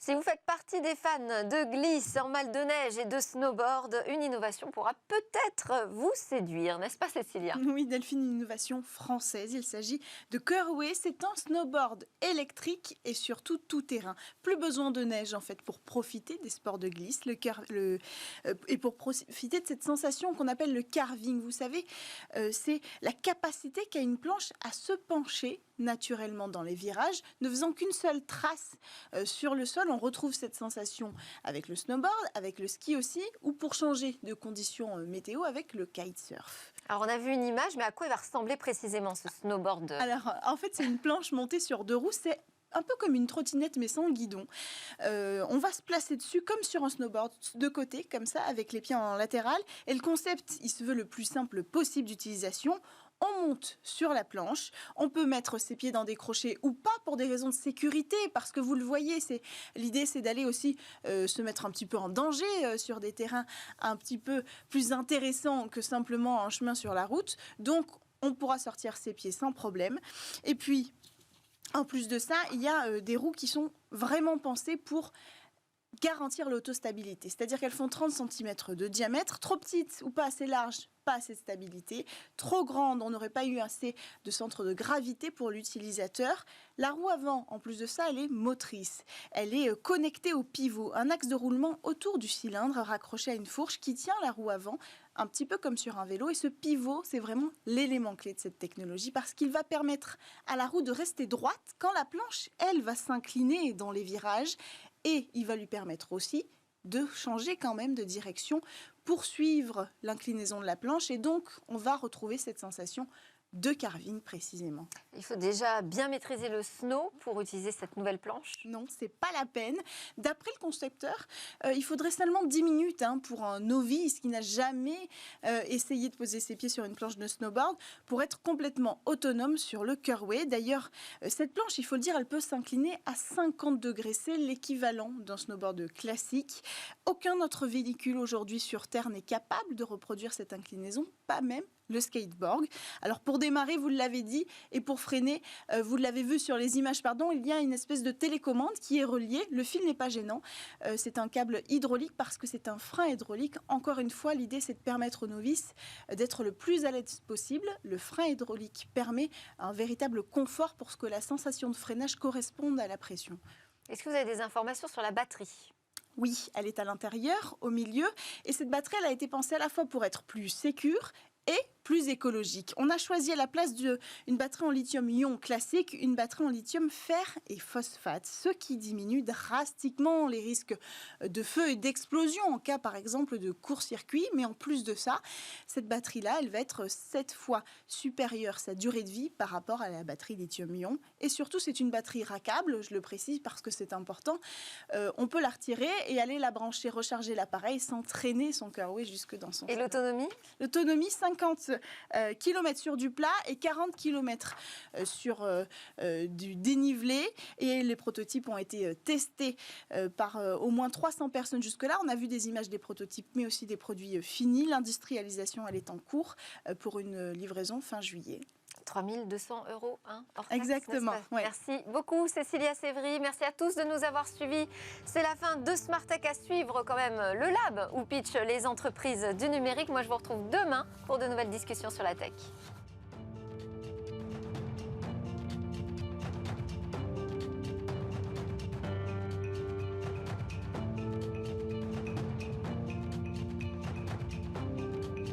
Si vous faites partie des fans de glisse en mal de neige et de snowboard, une innovation pourra peut-être vous séduire, n'est-ce pas Cécilia? Oui, Delphine, une innovation française. Il s'agit de Curway. C'est un snowboard électrique et surtout tout terrain. Plus besoin de neige en fait pour profiter des sports de glisse et pour profiter de cette sensation qu'on appelle le carving. Vous savez, c'est la capacité qu'a une planche à se pencher naturellement dans les virages, ne faisant qu'une seule trace sur le sol. On retrouve cette sensation avec le snowboard, avec le ski aussi, ou pour changer de conditions météo avec le kitesurf. Alors on a vu une image, mais à quoi il va ressembler précisément ce snowboard? Alors en fait c'est une planche montée sur deux roues, c'est un peu comme une trottinette mais sans guidon. On va se placer dessus comme sur un snowboard, de côté, comme ça, avec les pieds en latéral. Et le concept, il se veut le plus simple possible d'utilisation. On monte sur la planche, on peut mettre ses pieds dans des crochets ou pas pour des raisons de sécurité, parce que vous le voyez, l'idée c'est d'aller aussi se mettre un petit peu en danger sur des terrains un petit peu plus intéressants que simplement un chemin sur la route. Donc on pourra sortir ses pieds sans problème. Et puis, en plus de ça, il y a des roues qui sont vraiment pensées pour garantir l'autostabilité. C'est-à-dire qu'elles font 30 cm de diamètre, trop petites ou pas assez larges, pas assez de stabilité, trop grande, on n'aurait pas eu assez de centre de gravité pour l'utilisateur. La roue avant, en plus de ça, elle est motrice. Elle est connectée au pivot, un axe de roulement autour du cylindre raccroché à une fourche qui tient la roue avant, un petit peu comme sur un vélo. Et ce pivot, c'est vraiment l'élément clé de cette technologie parce qu'il va permettre à la roue de rester droite quand la planche, elle, va s'incliner dans les virages. Et il va lui permettre aussi de changer quand même de direction pour suivre l'inclinaison de la planche. Et donc, on va retrouver cette sensation de carving précisément. Il faut déjà bien maîtriser le snow pour utiliser cette nouvelle planche? Non, c'est pas la peine. D'après le concepteur, il faudrait seulement 10 minutes pour un novice qui n'a jamais essayé de poser ses pieds sur une planche de snowboard pour être complètement autonome sur le Curway. D'ailleurs, cette planche, il faut le dire, elle peut s'incliner à 50 degrés. C'est l'équivalent d'un snowboard classique. Aucun autre véhicule aujourd'hui sur Terre n'est capable de reproduire cette inclinaison, pas même le skateboard. Alors pour démarrer, vous l'avez dit, et pour freiner, vous l'avez vu sur les images, il y a une espèce de télécommande qui est reliée. Le fil n'est pas gênant. C'est un câble hydraulique parce que c'est un frein hydraulique. Encore une fois, l'idée c'est de permettre aux novices d'être le plus à l'aise possible. Le frein hydraulique permet un véritable confort pour que la sensation de freinage corresponde à la pression. Est-ce que vous avez des informations sur la batterie? Oui, elle est à l'intérieur, au milieu. Et cette batterie, elle a été pensée à la fois pour être plus sécure et plus écologique. On a choisi à la place d'une batterie en lithium-ion classique, une batterie en lithium fer et phosphate, ce qui diminue drastiquement les risques de feu et d'explosion en cas par exemple de court-circuit. Mais en plus de ça, cette batterie-là, elle va être 7 fois supérieure sa durée de vie par rapport à la batterie lithium-ion. Et surtout, c'est une batterie rackable, je le précise parce que c'est important. On peut la retirer et aller la brancher, recharger l'appareil sans traîner son Curway jusque dans son... Et l'autonomie? L'autonomie, 50 km sur du plat et 40 km sur du dénivelé. Et les prototypes ont été testés par au moins 300 personnes jusque-là. On a vu des images des prototypes, mais aussi des produits finis. L'industrialisation, elle est en cours pour une livraison fin juillet. 3 200 €, hors taxe. Exactement. Ouais. Merci beaucoup Cécilia Sévry. Merci à tous de nous avoir suivis. C'est la fin de Smart Tech. À suivre quand même le lab où pitchent les entreprises du numérique. Moi je vous retrouve demain pour de nouvelles discussions sur la tech.